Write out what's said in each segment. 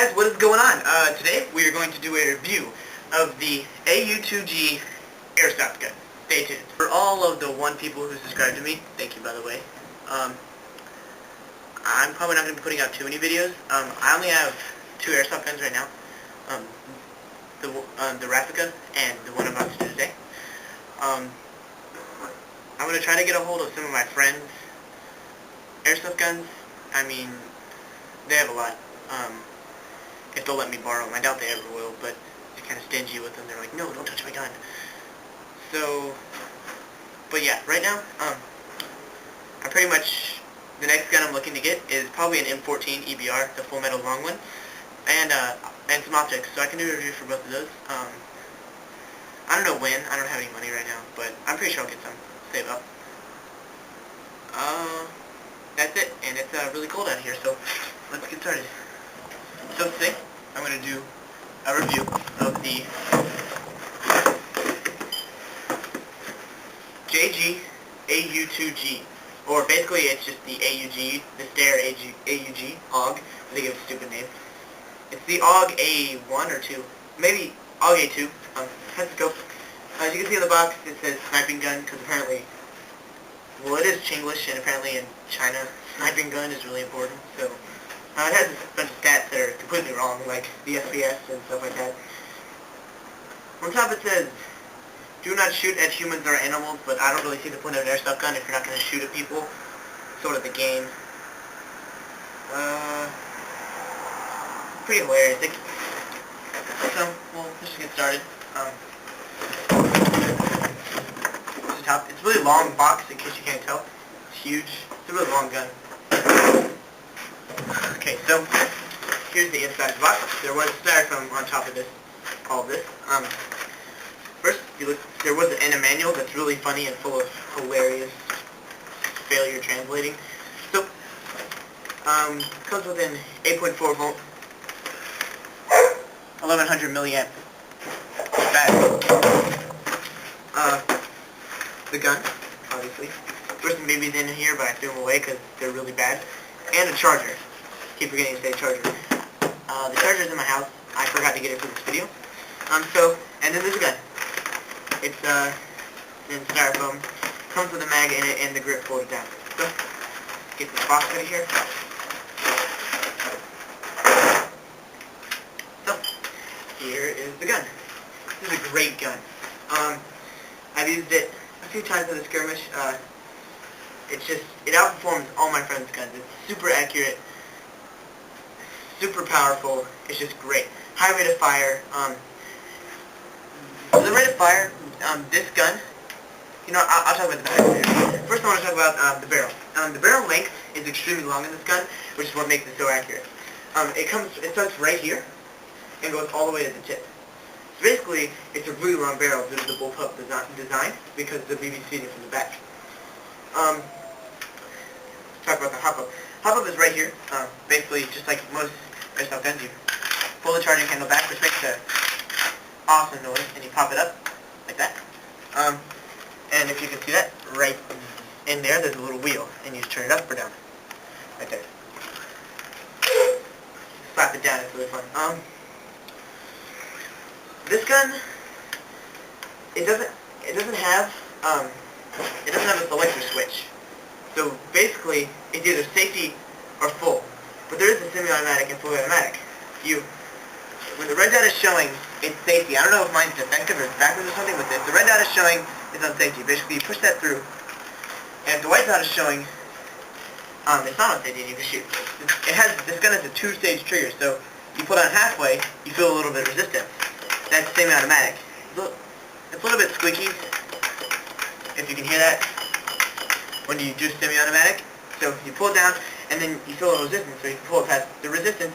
guys, what is going on? Today we are going to do a review of the AUG airsoft gun. Stay tuned. For all of the people who subscribed to me, thank you by the way. I'm probably not going to be putting out too many videos. I only have two airsoft guns right now. The replica and the one I'm about to do today. I'm going to try to get a hold of some of my friends' airsoft guns. I mean, they have a lot. If they'll let me borrow them. I doubt they ever will, but they're kind of stingy with them. They're like, no, don't touch my gun. So, but yeah, right now, I pretty much, the next gun I'm looking to get is probably an M14 EBR, the full metal long one, and some optics, so I can do a review for both of those. I don't know when, I don't have any money right now, but I'm pretty sure I'll get some, save up. That's it, and it's really cold out here, so let's get started. So today, I'm going to do a review of the JG AU2G, or basically it's just the AUG, the Stare AUG, AUG, they give it a stupid name. It's the AUG A1 or 2, maybe AUG A2, let's go. As you can see on the box, it says sniping gun, because apparently, well, it is Chinglish, and apparently in China, sniping gun is really important, so it has a bunch of stats that are completely wrong, like the FPS and stuff like that. On top it says, do not shoot at humans or animals, but I don't really see the point of an airsoft gun if you're not going to shoot at people. Sort of the game. Pretty hilarious. So, well, let's just get started. This is top. It's a really long box, in case you can't tell. It's huge. It's a really long gun. Okay, so here's the inside of the box. There was styrofoam on top of this, all of this. First, there was a manual that's really funny and full of hilarious failure translating. So, comes with an 8.4 volt, 1100 milliamp battery. The gun, obviously. There's some babies in here, but I threw them away because they're really bad. And a charger. Keep forgetting to say charger. The charger's in my house. I forgot to get it for this video. And then there's a gun. It's in styrofoam. Comes with a mag in it and the grip folded down. So, get this box out of here. So, here is the gun. This is a great gun. I've used it a few times in the skirmish. It outperforms all my friends' guns. It's super accurate, super powerful. It's just great. High rate of fire. The rate of fire, this gun, you know, I'll talk about the barrel here. First I want to talk about the barrel. The barrel length is extremely long in this gun, which is what makes it so accurate. It starts right here and goes all the way to the tip. So basically, it's a really long barrel due to the bullpup design because the BB's feeding from the back. Talk about the hop-up. Hop-up is right here. Basically, just like most airsoft guns, you pull the charging handle back, which makes a awesome noise, and you pop it up like that. And if you can see that, right in there's a little wheel, and you just turn it up or down, right there. Slap it down. It's really fun. This gun, it doesn't have a selector switch. So basically, it's either safety or full. But there is a semi-automatic and fully automatic. When the red dot is showing, it's safety. I don't know if mine's defective or backwards or something, but if the red dot is showing, it's on safety. Basically, you push that through, and if the white dot is showing, it's not on safety and you can shoot. This gun has a two-stage trigger, so you pull down halfway, you feel a little bit of resistance. That's semi-automatic. It's a little bit squeaky, if you can hear that, when you do semi-automatic. So you pull it down, and then you feel a little resistance, so you can pull it past the resistance,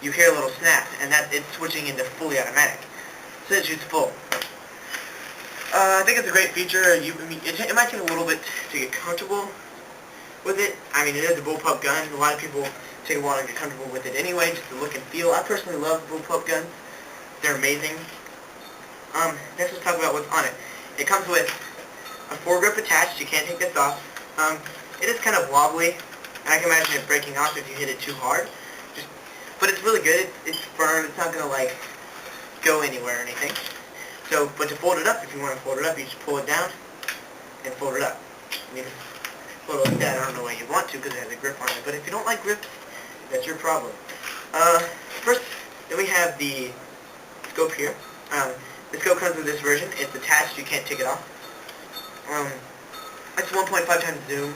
you hear a little snap, and it's switching into fully automatic. So it shoots full. I think it's a great feature. It might take a little bit to get comfortable with it. I mean, it is a bullpup gun. A lot of people take a while to get comfortable with it anyway, just the look and feel. I personally love bullpup guns. They're amazing. Next, let's talk about what's on it. It comes with a foregrip attached. You can't take this off. It is kind of wobbly, and I can imagine it breaking off if you hit it too hard. but it's really good. It's firm. It's not gonna like go anywhere or anything. So, but to fold it up, if you want to fold it up, you just pull it down and fold it up. I mean, fold it like that. I don't know why you want to because it has a grip on it. But if you don't like grips, that's your problem. First, then we have the scope here. The scope comes with this version. It's attached. You can't take it off. It's 1.5 times zoom.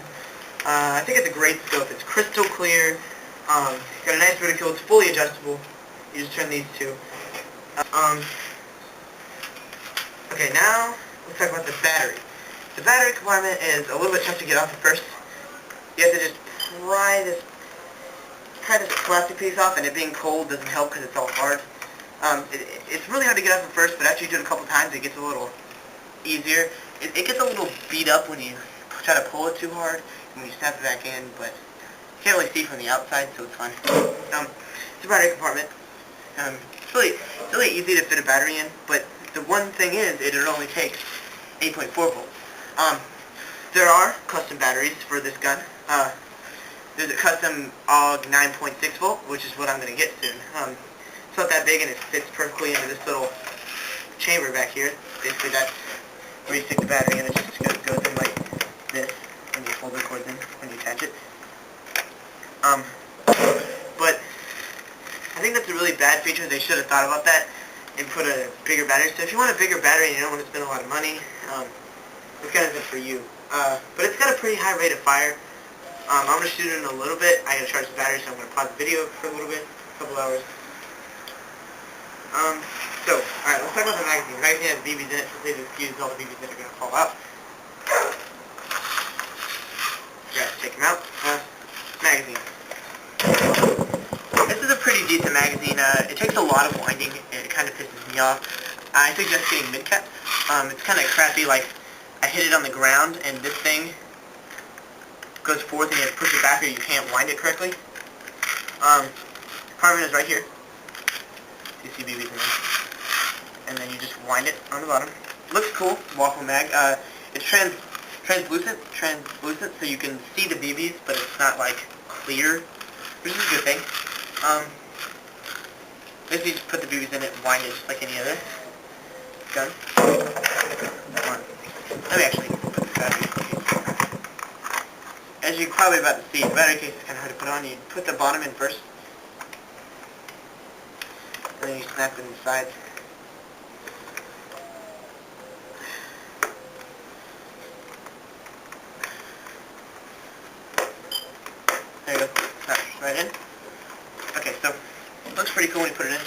I think it's a great scope. It's crystal clear. It's got a nice reticule. It's fully adjustable. You just turn these two. Okay, now let's talk about the battery. The battery compartment is a little bit tough to get off at first. You have to just pry this plastic piece off, and it being cold doesn't help because it's all hard. It's really hard to get off at first, but after you do it a couple times, it gets a little easier. It gets a little beat up when you try to pull it too hard, and when you snap it back in, but you can't really see from the outside, so it's fine. It's a battery compartment. It's really easy to fit a battery in, but the one thing is, it only takes 8.4 volts. There are custom batteries for this gun. There's a custom AUG 9.6 volt, which is what I'm going to get soon. It's not that big, and it fits perfectly into this little chamber back here. Basically, that's where you stick the battery in. It just goes in like this, and you fold the cords in when you attach it. But I think that's a really bad feature. They should have thought about that and put a bigger battery. So if you want a bigger battery and you don't want to spend a lot of money, this gun isn't for you. But it's got a pretty high rate of fire. I'm going to shoot it in a little bit. I got to charge the battery, so I'm going to pause the video for a little bit, a couple hours. Alright, let's talk about the magazine. The magazine has BBs in it, so say the fuse, all the BBs in it are going to fall out. You guys take them out. Magazine. This is a pretty decent magazine. It takes a lot of winding, and it kind of pisses me off. I suggest getting mid-cap. It's kind of crappy, like, I hit it on the ground, and this thing goes forth, and you have to push it back, or you can't wind it correctly. Compartment is right here. You see BBs in there. And then you just wind it on the bottom. Looks cool, waffle mag. It's translucent, so you can see the BBs, but it's not like clear, which is a good thing. Basically, just put the BBs in it and wind it just like any other gun. Let me actually put the battery case. As you're probably about to see, the battery case is kind of hard to put on. You put the bottom in first, and then you snap it in the sides. There you go. Snaps right in. Okay, so it looks pretty cool when you put it in.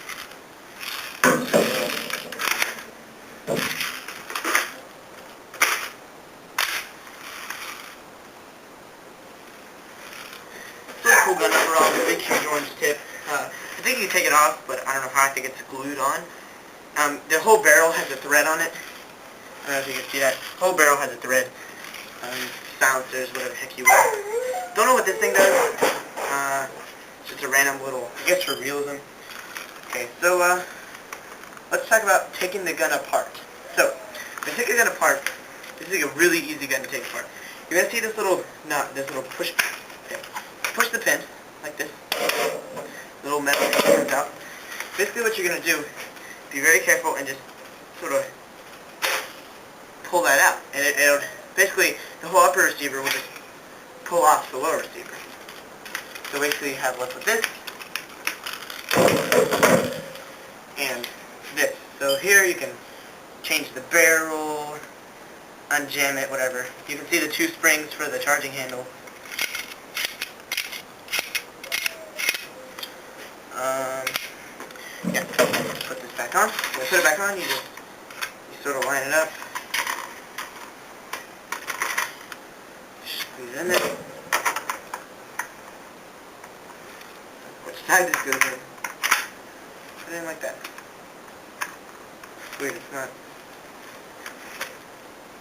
Really cool gun overall. The big huge orange tip. I think you can take it off, but I don't know how. I think it's glued on. The whole barrel has a thread on it. I don't know if you can see that. The whole barrel has a thread. Silencers, whatever the heck you want. Don't know what this thing does. Just a random little, I guess, for realism. Okay, so let's talk about taking the gun apart. So, to take a gun apart, this is like a really easy gun to take apart. You're gonna see this little nut, this little push pin. Push the pin like this. Little metal thing comes out. Basically, what you're gonna do, be very careful and just sort of pull that out, and it'll basically the whole upper receiver will just pull off the lower receiver. So basically you have left with this and this. So here you can change the barrel, unjam it, whatever. You can see the two springs for the charging handle. Yeah, put this back on. When you put it back on, you sort of line it up. Squeeze it in there. Which side this goes in? Put it in like that. It's weird, it's not. I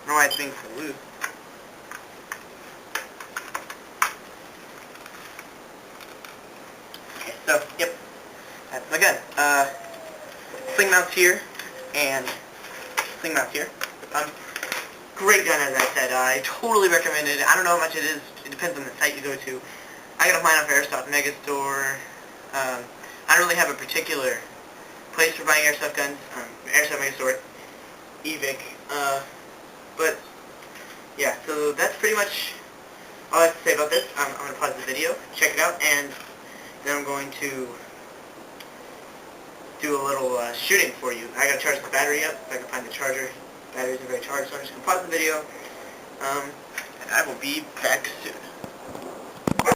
don't know why it's being so loose. Okay, so, yep. That's my gun. Sling mounts here, and sling mounts here. Great gun, as I said. I totally recommend it. I don't know how much it is. It depends on the site you go to. I got mine off Airsoft Megastore. I don't really have a particular place for buying airsoft guns. Airsoft Mega Store, EVIC. But yeah, so that's pretty much all I have to say about this. I'm going to pause the video, check it out, and then I'm going to do a little shooting for you. I got to charge the battery up, if I can find the charger. Batteries are very charged, so I'm just going to pause the video, and I will be back soon.